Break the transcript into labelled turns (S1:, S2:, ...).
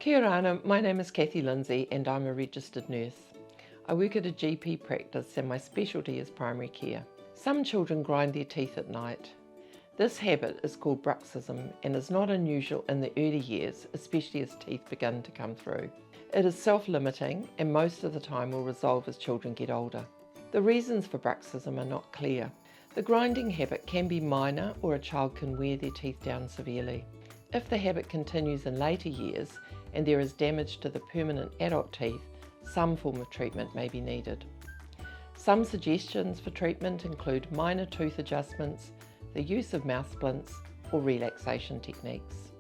S1: Kia ora, my name is Kathy Lindsay and I'm a registered nurse. I work at a GP practice and my specialty is primary care. Some children grind their teeth at night. This habit is called bruxism and is not unusual in the early years, especially as teeth begin to come through. It is self-limiting and most of the time will resolve as children get older. The reasons for bruxism are not clear. The grinding habit can be minor or a child can wear their teeth down severely. If the habit continues in later years and there is damage to the permanent adult teeth, some form of treatment may be needed. Some suggestions for treatment include minor tooth adjustments, the use of mouth splints or relaxation techniques.